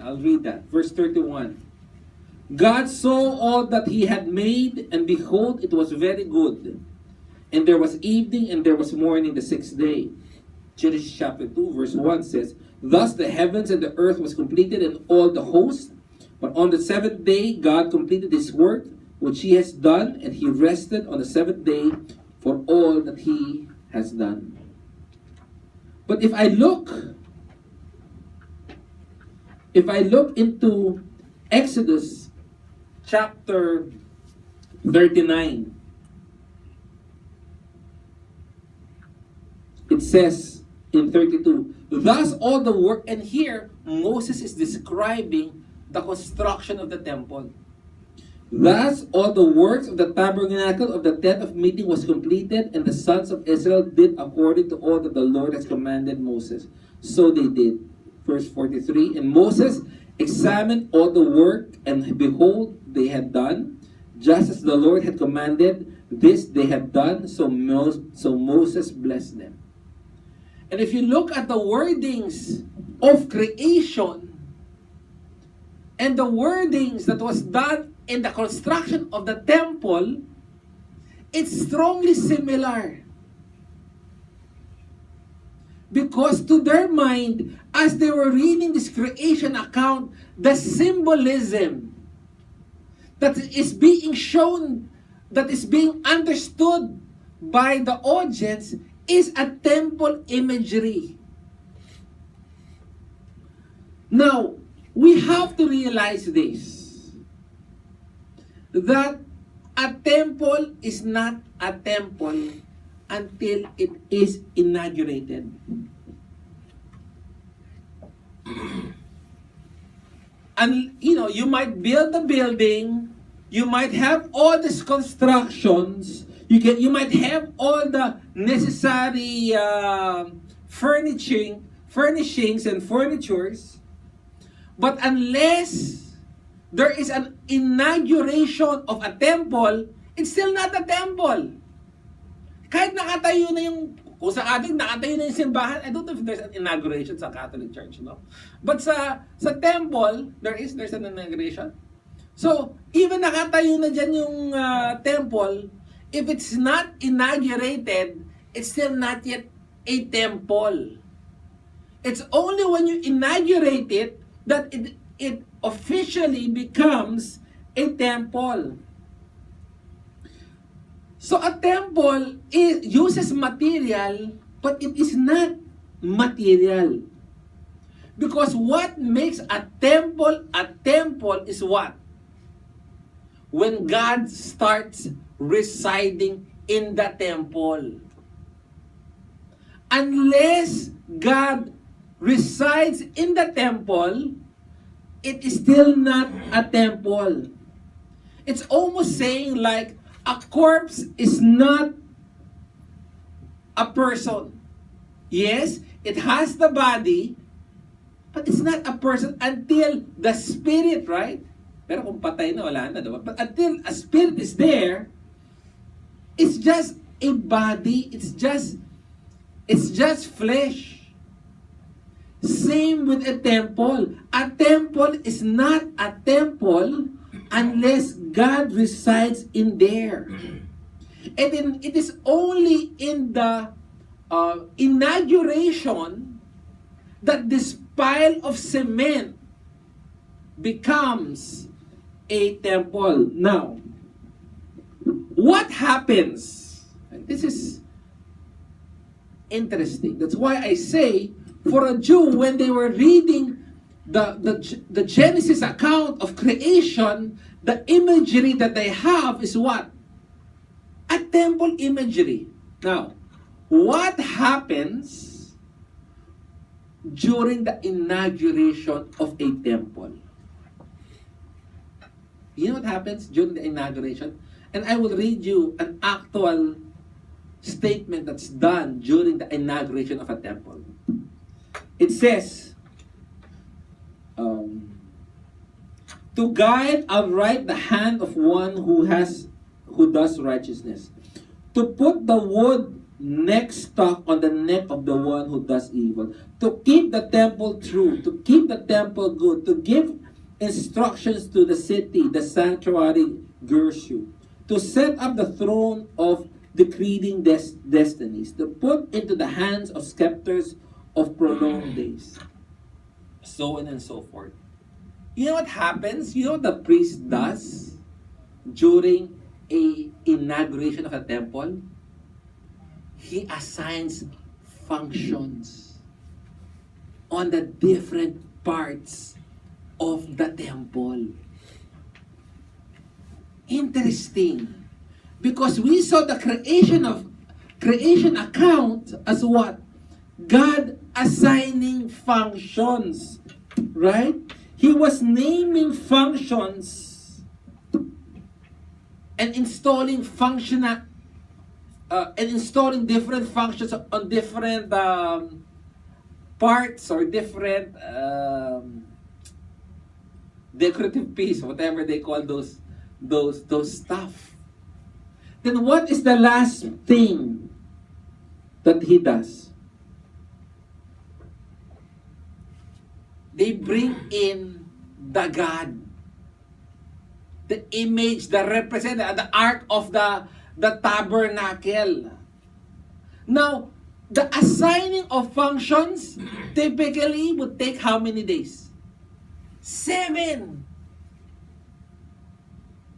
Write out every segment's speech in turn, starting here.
I'll read that. Verse 31. God saw all that he had made, and behold, it was very good. And there was evening, and there was morning the sixth day. Genesis chapter 2, verse 1 says, Thus the heavens and the earth was completed, and all the host. But on the seventh day, God completed his work, which he has done, and he rested on the seventh day for all that he has done. But if I look into Exodus chapter 39, it says in 32, Thus all the work, and here Moses is describing the construction of the temple. Thus all the works of the tabernacle of the tent of meeting was completed, and the sons of Israel did according to all that the Lord has commanded Moses. So they did. Verse 43, And Moses examined all the work, and behold, they had done, just as the Lord had commanded, this they had done, so Moses blessed them. And if you look at the wordings of creation, and the wordings that was done in the construction of the temple, it's strongly similar. Because to their mind, as they were reading this creation account, the symbolism that is being shown, that is being understood by the audience, is a temple imagery. Now, we have to realize this, that a temple is not a temple until it is inaugurated. And you might build the building, you might have all these constructions, you might have all the necessary furnishings and furnitures, but unless there is an inauguration of a temple, it's still not a temple. Kahit nakatayo na yung, kung sa atin, nakatayo na yung simbahan, I don't know if there's an inauguration sa Catholic Church, no? But sa temple, there's an inauguration. So, even nakatayo na dyan yung temple, if it's not inaugurated, it's still not yet a temple. It's only when you inaugurate it that it officially becomes a temple. So a temple uses material, but it is not material. Because what makes a temple is what? When God starts residing in the temple. Unless God resides in the temple, it is still not a temple. It's almost saying like, a corpse is not a person. Yes, it has the body, but it's not a person until the spirit, right? Pero kung patay na, wala na, diba? But until a spirit is there, it's just a body, it's just flesh. Same with a temple. A temple is not a temple unless God resides in there. And then it is only in the inauguration that this pile of cement becomes a temple. Now, what happens? This is interesting. That's why I say, for a Jew, when they were reading the Genesis account of creation, the imagery that they have is what? A temple imagery. Now, what happens during the inauguration of a temple? You know what happens during the inauguration? And I will read you an actual statement that's done during the inauguration of a temple. It says, to guide aright the hand of one who does righteousness, to put the wood neck stuck on the neck of the one who does evil. To keep the temple true, to keep the temple good, to give instructions to the city, the sanctuary, Gershu, to set up the throne of decreting destinies, to put into the hands of scepters of prolonged days, so on and so forth. You know what happens? You know what the priest does during a inauguration of a temple? He assigns functions on the different parts of the temple. Interesting. Because we saw the creation account as what? God assigning functions. Right? He was naming functions and installing installing different functions on different parts or different decorative piece, whatever they call those stuff. Then what is the last thing that he does? They bring in the God, the image, the representative, the ark of the tabernacle. Now, the assigning of functions typically would take how many days? 7.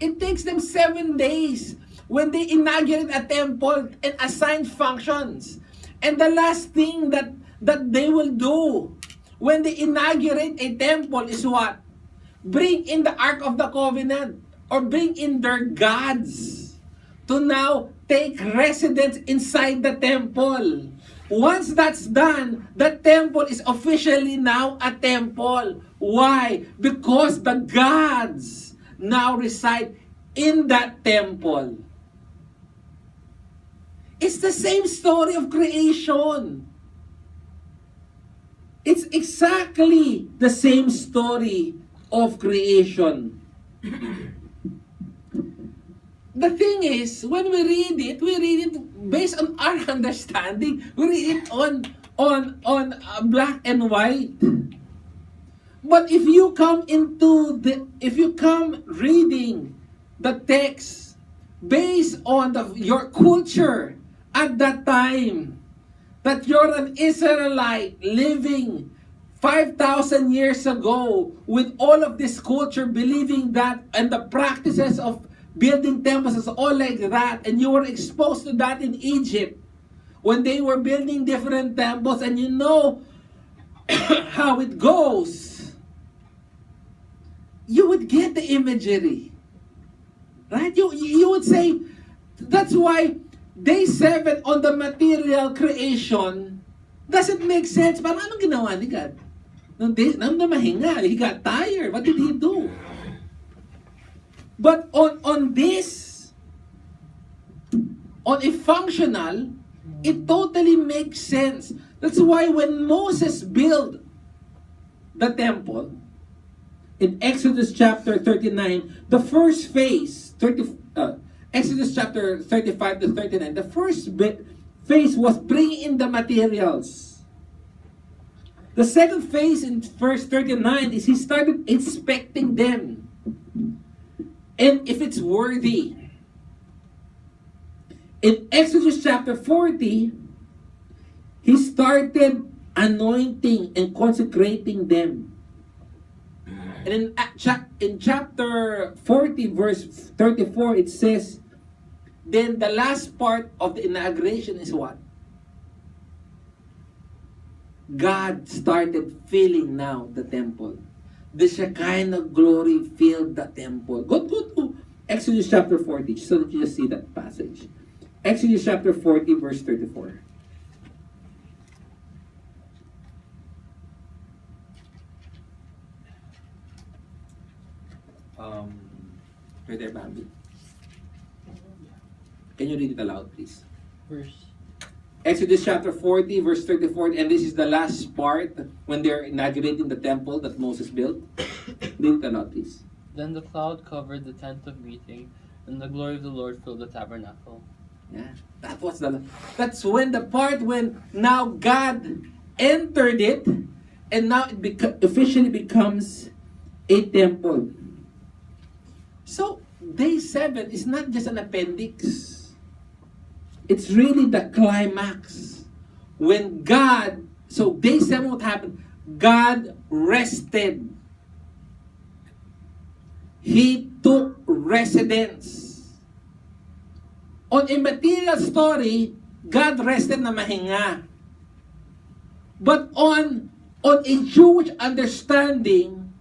It takes them 7 days when they inaugurate a temple and assign functions. And the last thing that they will do when they inaugurate a temple is what? Bring in the Ark of the Covenant or bring in their gods to now take residence inside the temple. Once that's done, the temple is officially now a temple. Why? Because the gods now reside in that temple. It's the same story of creation. It's exactly the same story of creation. The thing is, when we read it based on our understanding. We read it on black and white. But if you come reading the text based on your culture at that time, that you're an Israelite living 5,000 years ago with all of this culture believing that, and the practices of building temples is all like that, and you were exposed to that in Egypt when they were building different temples, and you know how it goes, you would get the imagery. Right? You would say, that's why day 7 on the material creation doesn't make sense. Parang anong ginawa ni God? Nung mahinga, he got tired. What did he do? But on this, on a functional, it totally makes sense. That's why when Moses built the temple, in Exodus chapter 39, the first phase, Exodus chapter 35 to 39, the first phase was bringing in the materials. The second phase in verse 39 is he started inspecting them. And if it's worthy. In Exodus chapter 40, he started anointing and consecrating them. And in chapter 40, verse 34, it says, then the last part of the inauguration is what? God started filling now the temple. The Shekinah glory filled the temple. Go to Exodus chapter 40 so that you just see that passage. Exodus chapter 40, verse 34. Right there, Bambi. Can you read it aloud, please? Verse. Exodus chapter 40, verse 34, and this is the last part when they're inaugurating the temple that Moses built. Read it aloud, please. Then the cloud covered the tent of meeting, and the glory of the Lord filled the tabernacle. Yeah, that's when the part when now God entered it, and now it officially becomes a temple. So day 7 is not just an appendix. It's really the climax. When God, so day 7 what happened? God rested. He took residence. On a material story, God rested na mahinga. But on a Jewish understanding,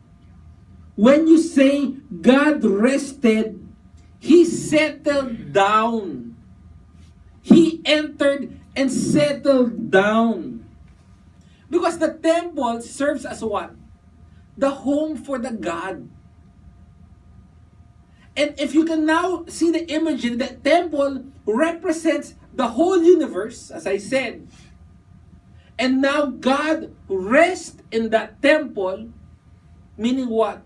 when you say God rested, He settled down. He entered and settled down. Because the temple serves as what? The home for the God. And if you can now see the imagery, the temple represents the whole universe, as I said. And now God rests in that temple, meaning what?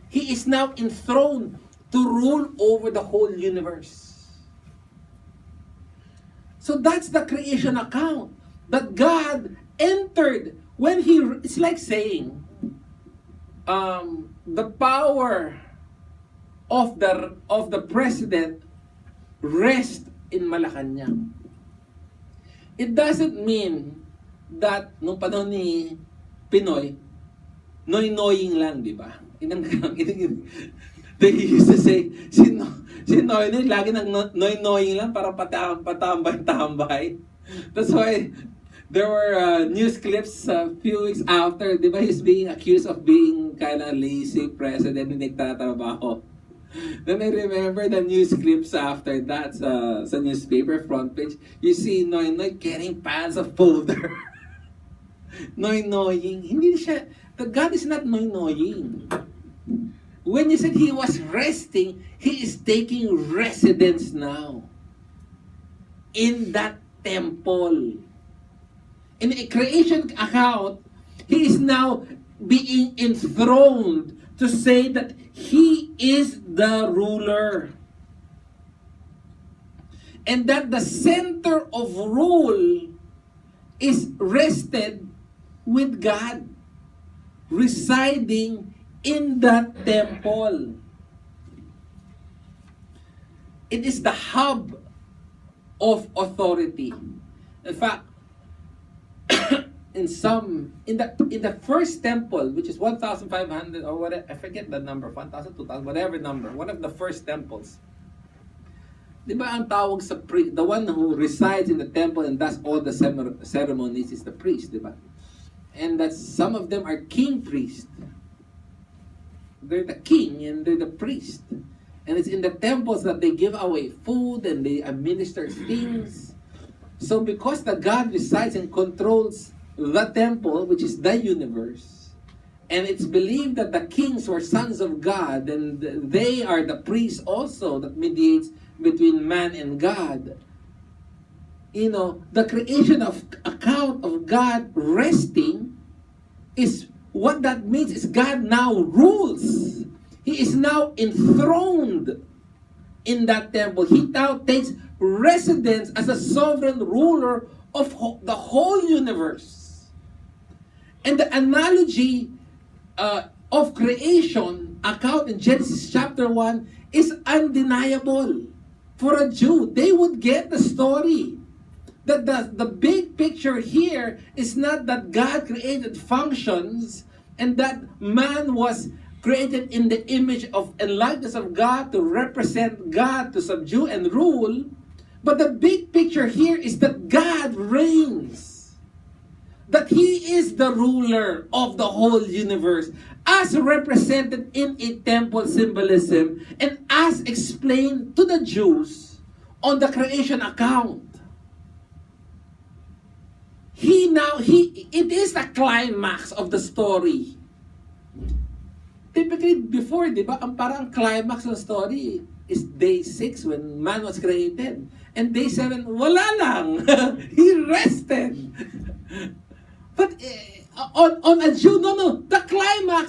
He is now enthroned to rule over the whole universe. So that's the creation account. That God entered when He, it's like saying, the power of the president rest in Malacanang. It doesn't mean that nung panahon ni Pinoy, noy-noying lang, di ba? They used to say, si Noy lagi nang noy-noying lang para patambay-tambay. That's why there were news clips a few weeks after, di ba, he's being accused of being kind of lazy president, hindi nagtatrabaho. Then I remember the news clips after that sa newspaper front page. You see Noy carrying piles of folder. Noy-noying. Hindi siya, the God is not noy-noying. When you said He was resting, He is taking residence now in that temple. In a creation account, He is now being enthroned to say that He is the ruler. And that the center of rule is rested with God, residing in that temple. It is the hub of authority. In fact, in the first temple, which is 1,500 or whatever, I forget the number, 1,000, 2,000, whatever number, one of the first temples. Di ba ang tawag sa priest, the one who resides in the temple and does all the ceremonies is the priest, di ba? And that some of them are king priests. They're the king and they're the priest. And it's in the temples that they give away food and they administer things. So because the God resides and controls the temple, which is the universe, and it's believed that the kings were sons of God, and they are the priests also that mediates between man and God. You know, the creation of account of God resting is what that means is God now rules. He is now enthroned in that temple. He now takes residence as a sovereign ruler of the whole universe. And the analogy of creation account in Genesis chapter 1 is undeniable. For a Jew, they would get the story. That the big picture here is not that God created functions and that man was created in the image of and likeness of God to represent God, to subdue and rule. But the big picture here is that God reigns. That He is the ruler of the whole universe, as represented in a temple symbolism and as explained to the Jews on the creation account. It is the climax of the story. Typically, before, di ba, parang climax ng story is day 6 when man was created. And day 7, wala lang. He rested. But on a Jew, no, the climax